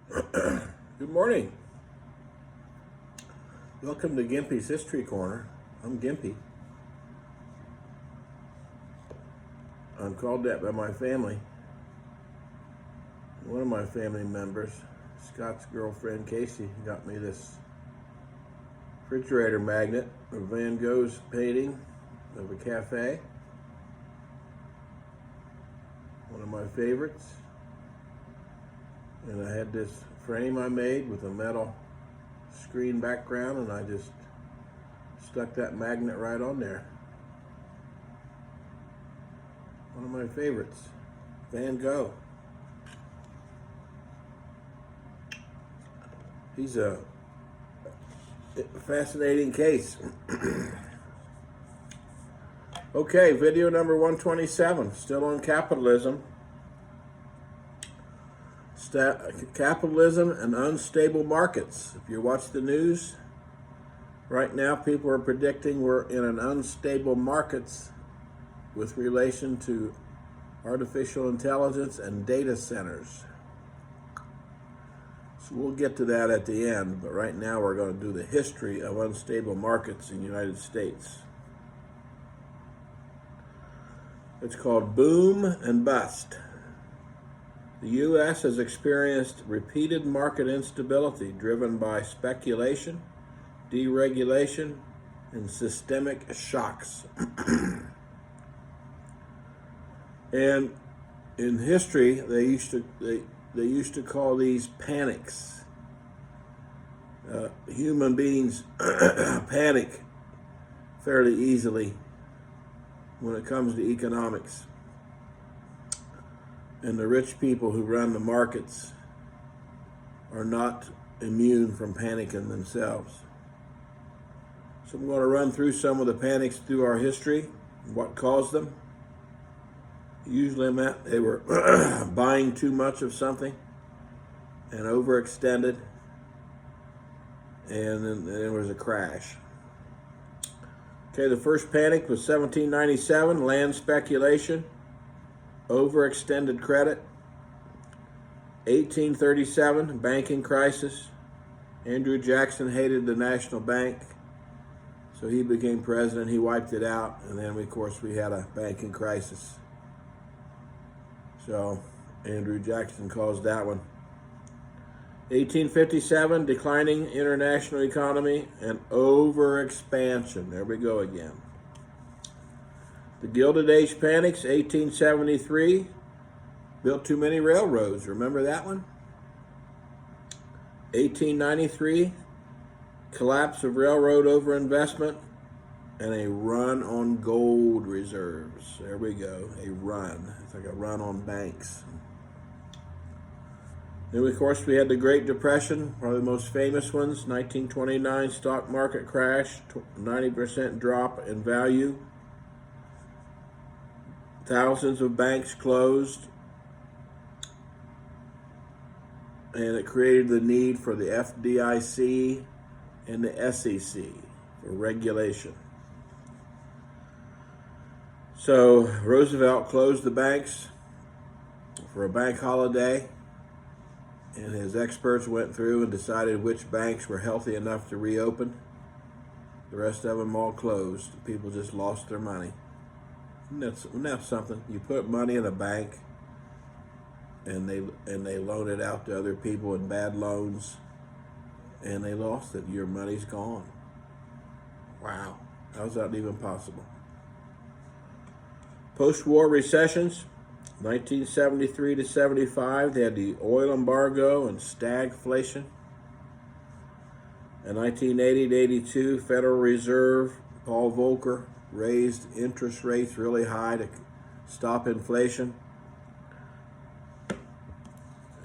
Good morning. Welcome to Gimpy's History Corner. I'm Gimpy. I'm called that by my family. One of my family members, Scott's girlfriend Casey, got me this refrigerator magnet of Van Gogh's painting of a cafe. One of my favorites. And I had this frame I made with a metal screen background, and I just stuck that magnet right on there. One of my favorites, Van Gogh. He's a fascinating case. Okay, video number 127, still on capitalism. Capitalism and unstable markets. If you watch the news, right now people are predicting we're in an unstable markets with relation to artificial intelligence and data centers. So we'll get to that at the end, but right now we're going to do the history of unstable markets in the United States. It's called boom and bust. The U.S. has experienced repeated market instability driven by speculation, deregulation, and systemic shocks. And in history, they used to call these panics. Human beings panic fairly easily when it comes to economics. And the rich people who run the markets are not immune from panicking themselves. So I'm going to run through some of the panics through our history, what caused them. Usually meant they were buying too much of something and overextended, and then there was a crash. Okay, the first panic was 1797, land speculation. Overextended credit. 1837, banking crisis. Andrew Jackson hated the National Bank, so he became president. He wiped it out, and then of course we had a banking crisis. So Andrew Jackson caused that one. 1857, declining international economy and overexpansion. There we go again. The Gilded Age panics, 1873, built too many railroads. Remember that one? 1893, collapse of railroad overinvestment and a run on gold reserves. There we go, a run. It's like a run on banks. Then, of course, we had the Great Depression, probably the most famous ones. 1929 stock market crash, 90% drop in value. Thousands of banks closed, and it created the need for the FDIC and the SEC for regulation. So Roosevelt closed the banks for a bank holiday, and his experts went through and decided which banks were healthy enough to reopen. The rest of them all closed. People just lost their money. Isn't that something? You put money in a bank, and they loan it out to other people in bad loans, and they lost it. Your money's gone. Wow, how's that even possible? Post-war recessions, 1973 to 75. They had the oil embargo and stagflation. In 1980 to 82, Federal Reserve Paul Volcker raised interest rates really high to stop inflation.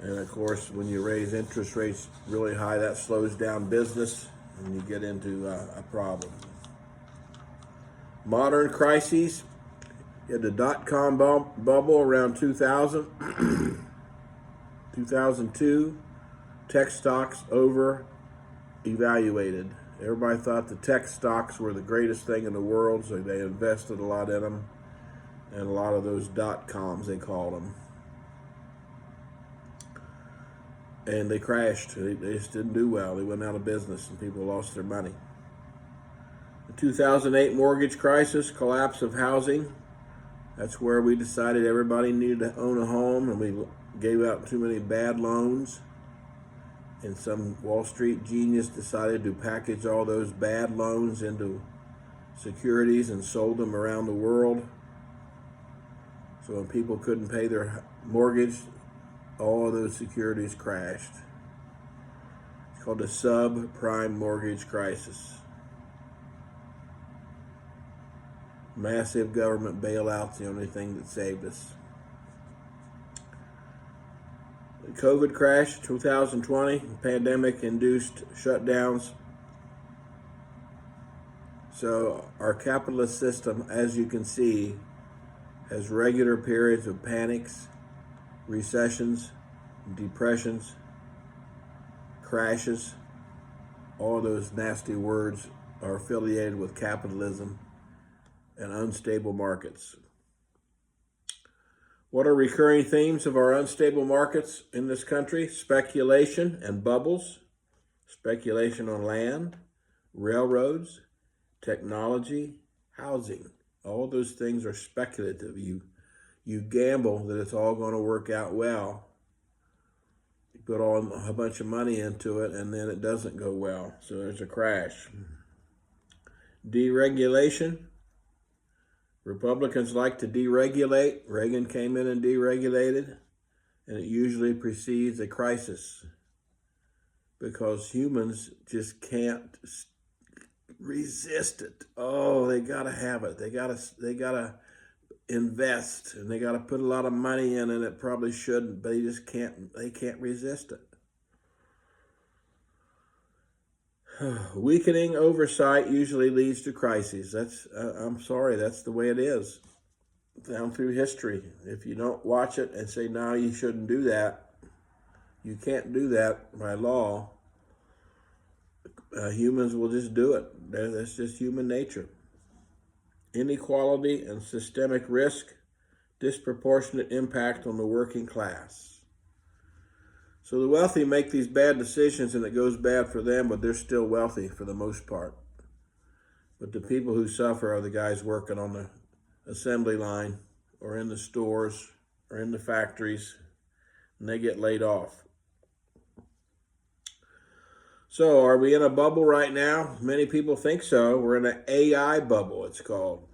And of course, when you raise interest rates really high, that slows down business and you get into a problem. Modern crises, you had the dot-com bubble around 2000, 2002, tech stocks over-evaluated. Everybody thought the tech stocks were the greatest thing in the world, so they invested a lot in them, and a lot of those dot-coms, they called them. and they crashed. They just didn't do well. They went out of business, and people lost their money. The 2008 mortgage crisis, collapse of housing. That's where we decided everybody needed to own a home, and we gave out too many bad loans. And some Wall Street genius decided to package all those bad loans into securities and sold them around the world. So when people couldn't pay their mortgage, all of those securities crashed. It's called the subprime mortgage crisis. Massive government bailouts, the only thing that saved us. The COVID crash, 2020, pandemic-induced shutdowns. So our capitalist system, as you can see, has regular periods of panics, recessions, depressions, crashes. All those nasty words are affiliated with capitalism and unstable markets. What are recurring themes of our unstable markets in this country? Speculation and bubbles, speculation on land, railroads, technology, housing. All those things are speculative. You gamble that it's all going to work out well. You put a bunch of money into it, and then it doesn't go well. So there's a crash. Deregulation. Republicans like to deregulate. Reagan came in and deregulated, and it usually precedes a crisis because humans just can't resist it. Oh, they gotta have it. They gotta invest, and they gotta put a lot of money in, and it probably shouldn't, but they can't resist it. Weakening oversight usually leads to crises. I'm sorry, that's the way it is down through history. If you don't watch it and say, no, you shouldn't do that, you can't do that by law. Humans will just do it. That's just human nature. Inequality and systemic risk, disproportionate impact on the working class. So the wealthy make these bad decisions and it goes bad for them, but they're still wealthy for the most part. But the people who suffer are the guys working on the assembly line or in the stores or in the factories, and they get laid off. So are we in a bubble right now? Many people think so. We're in an AI bubble, it's called.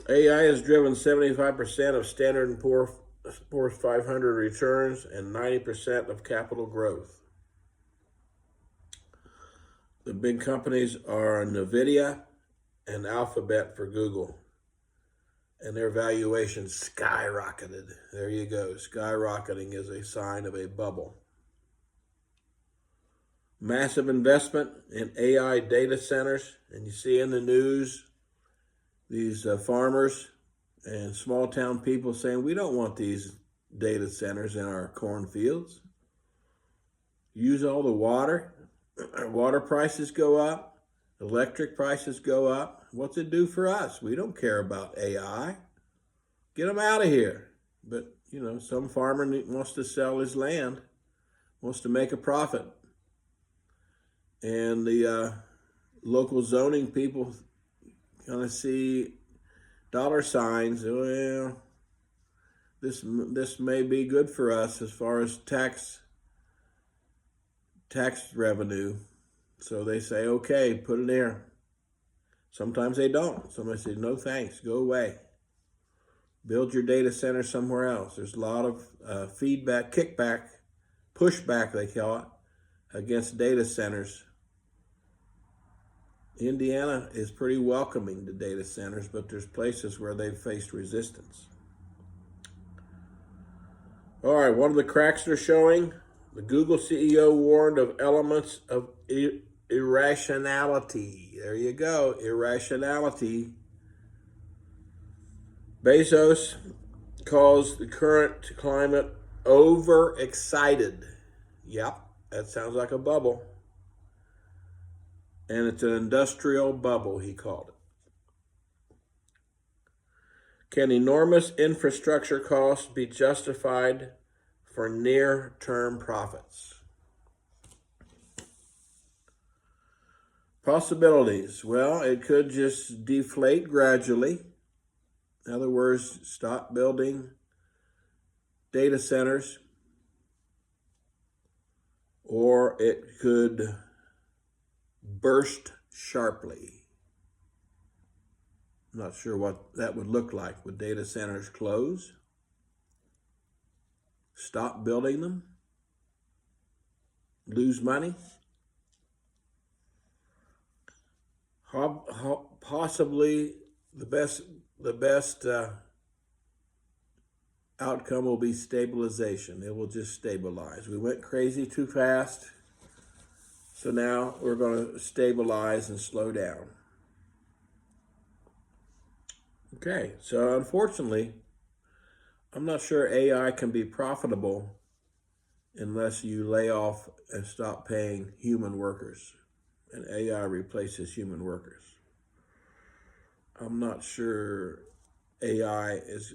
AI has driven 75% of Standard & Poor's 500 returns and 90% of capital growth. The big companies are NVIDIA and Alphabet for Google, and their valuations skyrocketed. There you go. Skyrocketing is a sign of a bubble. Massive investment in AI data centers, and you see in the news these farmers and small town people saying, we don't want these data centers in our cornfields. Use all the water. Water prices go up. Electric prices go up. What's it do for us? We don't care about AI. Get them out of here. But, some farmer wants to sell his land, wants to make a profit. And the local zoning people kind of see dollar signs. Well, this may be good for us as far as tax revenue. So they say, okay, put it there. Sometimes they don't. Somebody says, no thanks, go away. Build your data center somewhere else. There's a lot of feedback, kickback, pushback they call it, against data centers. Indiana is pretty welcoming to data centers, but there's places where they've faced resistance. All right, one of the cracks they're showing, the Google CEO warned of elements of irrationality. There you go, irrationality. Bezos calls the current climate overexcited. Yep, that sounds like a bubble. And it's an industrial bubble, he called it. Can enormous infrastructure costs be justified for near-term profits? Possibilities. Well, it could just deflate gradually. In other words, stop building data centers, or it could burst sharply. I'm not sure what that would look like. Would data centers close? Stop building them? Lose money? Possibly the best outcome will be stabilization. It will just stabilize. We went crazy too fast, so now we're going to stabilize and slow down. Okay, so unfortunately, I'm not sure AI can be profitable unless you lay off and stop paying human workers, and AI replaces human workers. I'm not sure AI is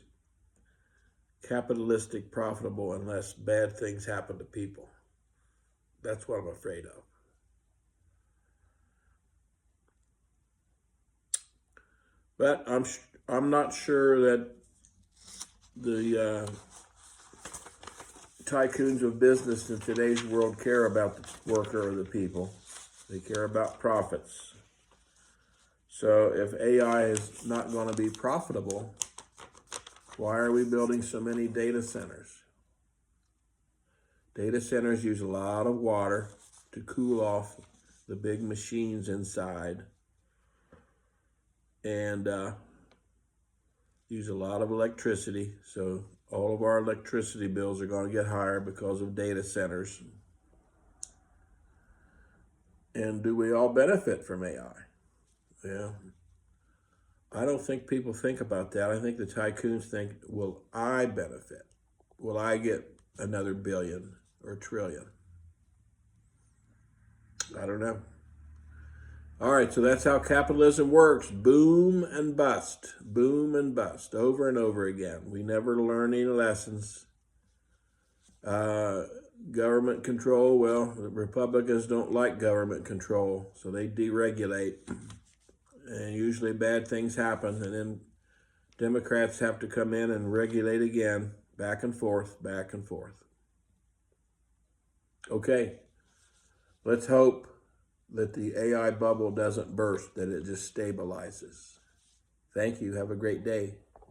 capitalistic profitable unless bad things happen to people. That's what I'm afraid of. But I'm not sure that the tycoons of business in today's world care about the worker or the people. They care about profits. So if AI is not going to be profitable, why are we building so many data centers? Data centers use a lot of water to cool off the big machines inside, and use a lot of electricity. So all of our electricity bills are going to get higher because of data centers. And do we all benefit from AI? Yeah. I don't think people think about that. I think the tycoons think, will I benefit? Will I get another billion or trillion? I don't know. All right, so that's how capitalism works. Boom and bust, over and over again. We never learn any lessons. Government control, well, the Republicans don't like government control, so they deregulate. And usually bad things happen, and then Democrats have to come in and regulate again, back and forth, back and forth. Okay, let's hope that the AI bubble doesn't burst, that it just stabilizes. Thank you. Have a great day.